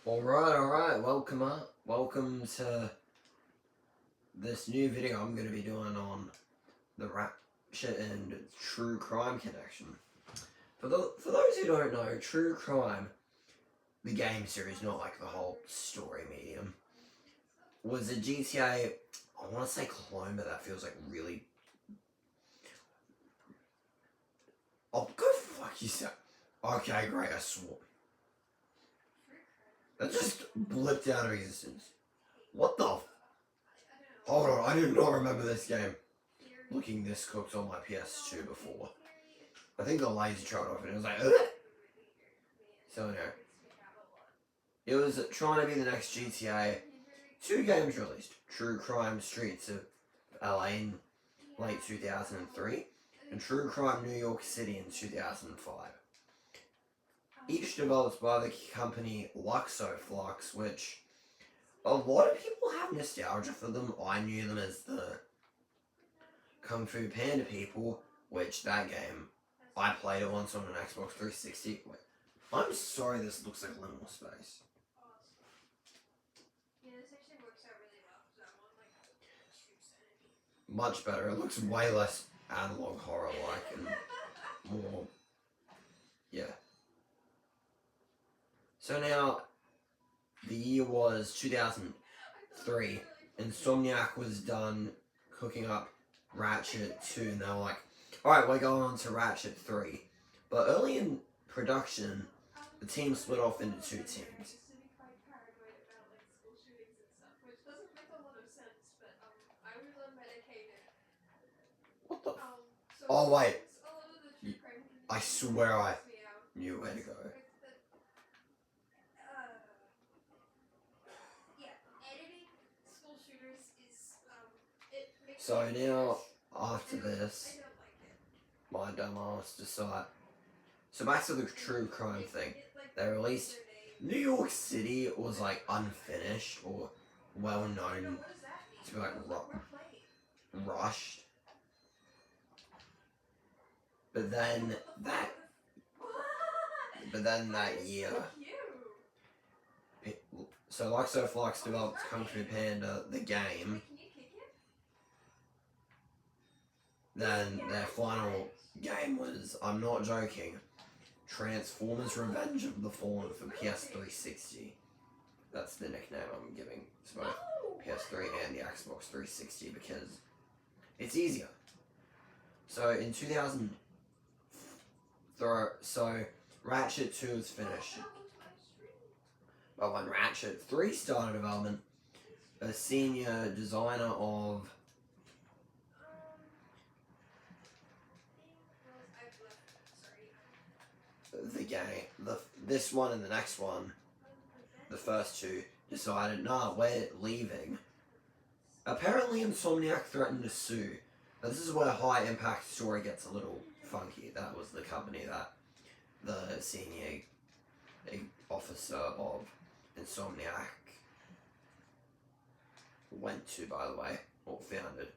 Alright, welcome to this new video I'm going to be doing on the ratchet and true crime connection. For those who don't know, true crime, the game series, not like the whole story medium, was a GTA, I want to say clone, but that feels like really... Oh, go fuck yourself. Okay, great, I swore. That just blipped out of existence. What the... Hold on, I do not remember this game looking this cooked on my PS2 before. I think the laser tried off and it was like, ugh. So no. It was trying to be the next GTA. 2 games released. True Crime Streets of LA in late 2003 and True Crime New York City in 2005. Each developed by the company Luxoflux, which a lot of people have nostalgia for them. I knew them as the Kung Fu Panda people, which that game, I played it once on an Xbox 360. Wait, I'm sorry this looks like liminal space. Much better. It looks way less analog horror-like and more, yeah. So now, the year was 2003. Insomniac was done cooking up Ratchet 2, and they were like, alright, we're going on to Ratchet 3. But early in production, the team split off into 2 teams. What the? Oh, wait. I swear I knew where to go. So now, after this, my dumbass decided. So back to the true crime thing. They released New York City was like unfinished or well known to be like rushed. But then that year, so Luxoflux developed Kung Fu Panda, the game. Then their final game was, I'm not joking, Transformers Revenge of the Fallen for PS360. That's the nickname I'm giving to both PS3 and the Xbox 360 because it's easier. So in 2000, so Ratchet 2 is finished. But when Ratchet 3 started development, a senior designer of the game, this one and the next one, the first 2, decided, nah, we're leaving. Apparently Insomniac threatened to sue. Now, this is where High Impact Story gets a little funky. That was the company that the senior officer of Insomniac went to, by the way, or founded.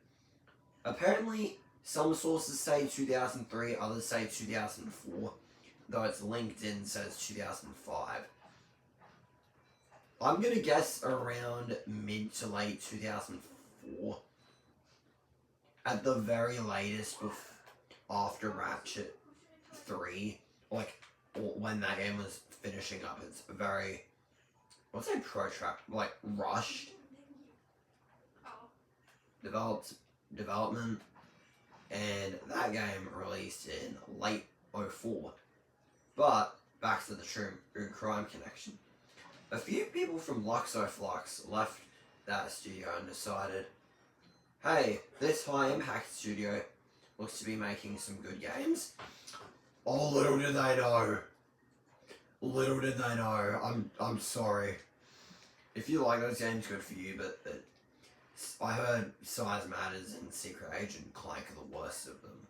Apparently, some sources say 2003, others say 2004, though its LinkedIn says 2005. I'm gonna guess around mid to late 2004. At the very latest, after Ratchet 3, like, when that game was finishing up, it's very, what's that protract, like, rushed. Development, and that game released in late 04. But, back to the true crime connection. A few people from Luxoflux left that studio and decided, hey, this High Impact studio looks to be making some good games. Oh, little did they know. Little did they know. I'm sorry. If you like those games, good for you, but I heard Size Matters and Secret Agent Clank are the worst of them.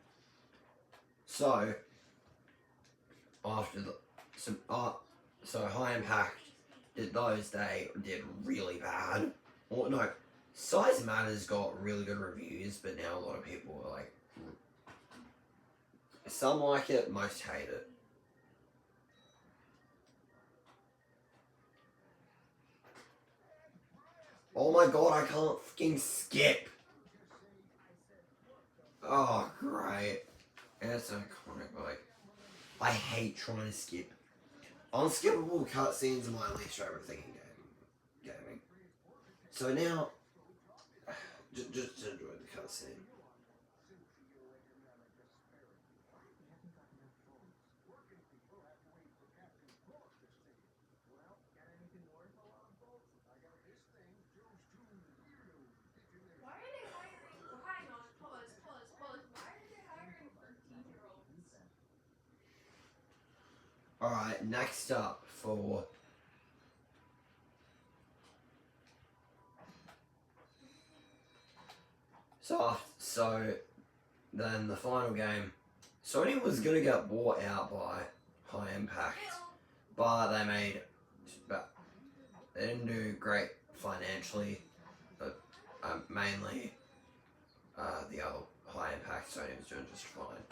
So, after so High Impact did those, they did really bad. Or no, Size Matters got really good reviews, but now a lot of people are like, some like it, most hate it. Oh my god, I can't fucking skip! Oh, great. It's iconic, like, I hate trying to skip. Unskippable cutscenes are my least favorite thing in gaming. So now, just enjoy the cutscene. Why are they hiring? Well, hang on, pause. Why are they hiring 13-year-olds? Alright, next up for... So then the final game, Sony was gonna get bought out by High Impact, but they didn't do great financially, but mainly the other High Impact, Sony was doing just fine.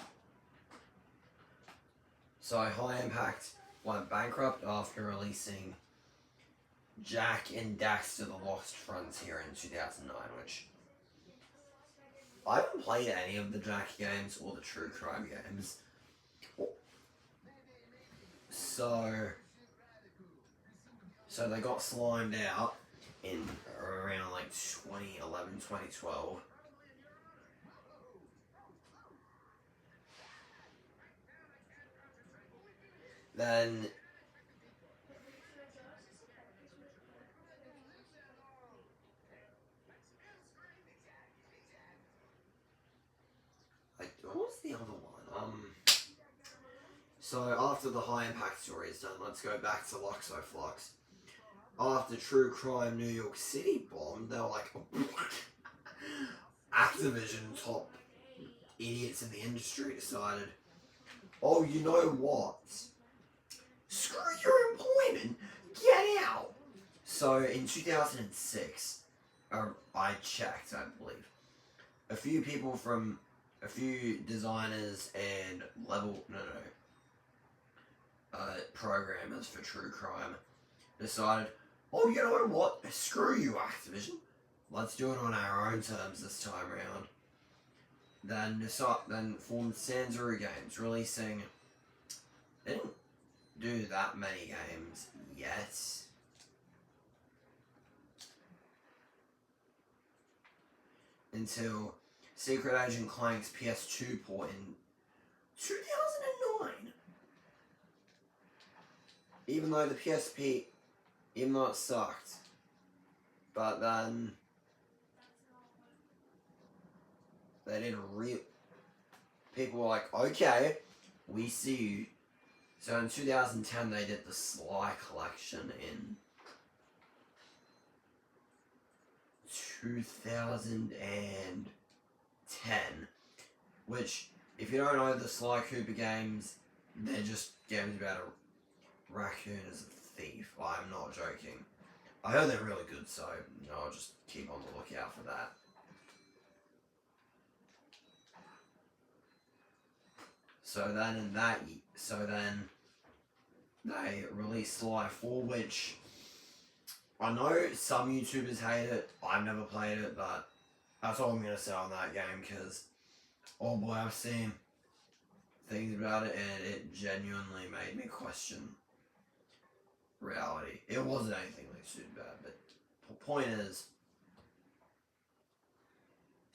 So High Impact went bankrupt after releasing Jack and Daxter the Lost Frontier in 2009, which I haven't played any of the Jack games or the True Crime games. So they got slimed out in around like 2011, 2012. Then what was the other one? So after the High Impact story is done, let's go back to Luxo Flux. After True Crime New York City bombed, they were like, Activision, top idiots in the industry, decided, oh, you know what? Screw your employment, get out! So in 2006, I checked, I believe, a few designers and programmers for True Crime decided, oh, you know what? Screw you, Activision. Let's do it on our own terms this time around. Then formed Sanzaru Games, releasing. They didn't do that many games yet. Until Secret Agent Clank's PS2 port in 2009. Even though the PSP, even though it sucked. But then they did people were like, okay, we see you. So in 2010 they did the Sly collection in 2010, which, if you don't know the Sly Cooper games, they're just games about a raccoon as a thief. I'm not joking. I heard they're really good, so I'll just keep on the lookout for that. So then they released Sly 4, which I know some YouTubers hate it. I've never played it, but that's all I'm going to say on that game, because, oh boy, I've seen things about it, and it genuinely made me question reality. It wasn't anything like super bad, but the point is,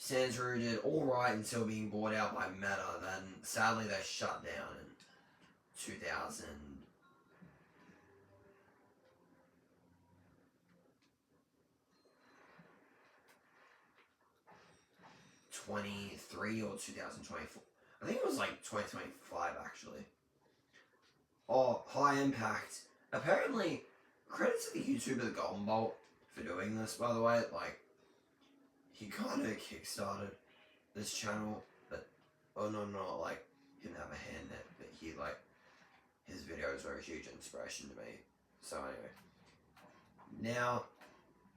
Sanzaru did alright until being bought out by Meta, then sadly they shut down in 2023 or 2024. I think it was like 2025 actually. Oh, High Impact. Apparently, credit to the YouTuber The Golden Bolt for doing this, by the way. Like, he kind of kickstarted this channel, but, oh no, not like, he didn't have a hand in it, but he, like, his videos were a huge inspiration to me. So anyway. Now,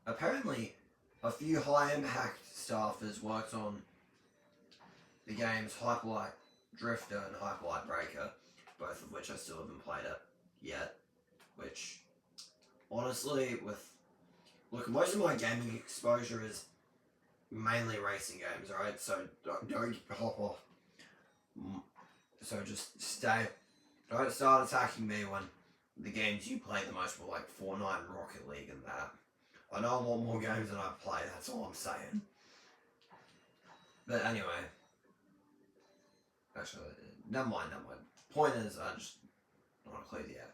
apparently, a few High Impact staffers worked on the games Hyperlight Drifter and Hyperlight Breaker, both of which I still haven't played it yet, which, honestly, with look, most of my gaming exposure is mainly racing games, right? So don't hop off. So just stay. Don't start attacking me when the games you play the most were like Fortnite and Rocket League and that. I know a lot more games than I play, that's all I'm saying. But anyway. Actually, never mind. Point is, I just don't want to close yet.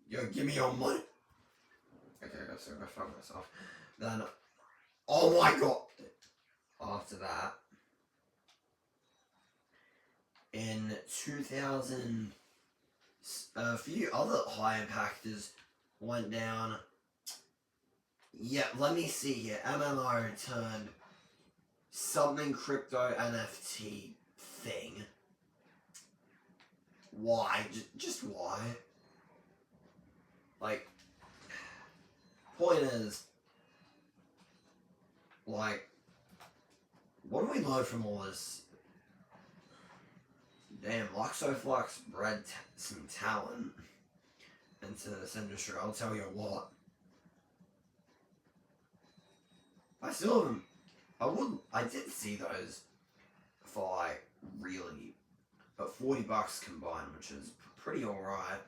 Yo, give me your money! Okay, so I fuck myself. Then, oh my god! After that, in 2000, a few other high impactors went down. Yeah, let me see here. MMO turned something crypto NFT thing. Why? Just why? Like, point is, like, what do we learn from all this? Damn, Luxoflux bred some talent into this industry, I'll tell you what. I still haven't, I did see those for like, really, but $40 combined, which is pretty alright.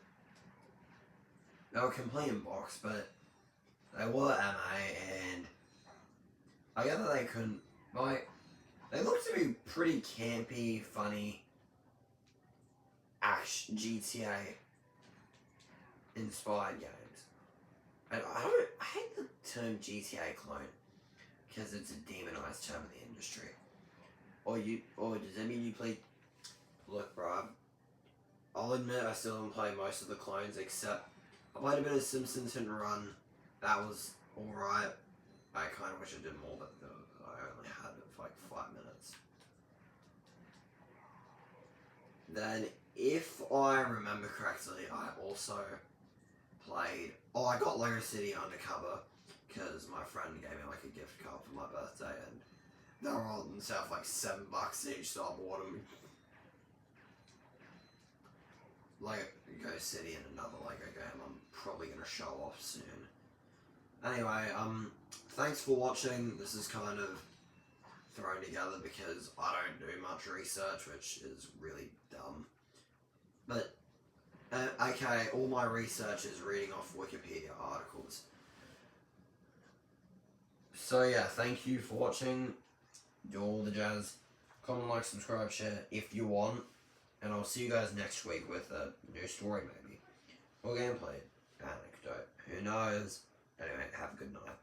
They were complete in box, but they were MA, and I get that they couldn't, like, they look to be pretty campy, funny, GTA inspired games. And I hate the term GTA clone because it's a demonized term in the industry. Or does that mean you play? Look, bro, I'll admit I still haven't played most of the clones except I played a bit of Simpsons Hit and Run. That was alright. I kind of wish I did more, but I only had it for like 5 minutes. Then, if I remember correctly, I also played. Oh, I got Lego City Undercover because my friend gave me like a gift card for my birthday, and they were all on sale for like $7 each, so I bought them. Lego City and another Lego game I'm probably gonna show off soon. Anyway, thanks for watching. This is kind of thrown together because I don't do much research, which is really dumb. But, okay, all my research is reading off Wikipedia articles. So yeah, thank you for watching. Do all the jazz. Comment, like, subscribe, share if you want. And I'll see you guys next week with a new story maybe. Or gameplay. Anecdote. Who knows? Anyway, have a good night.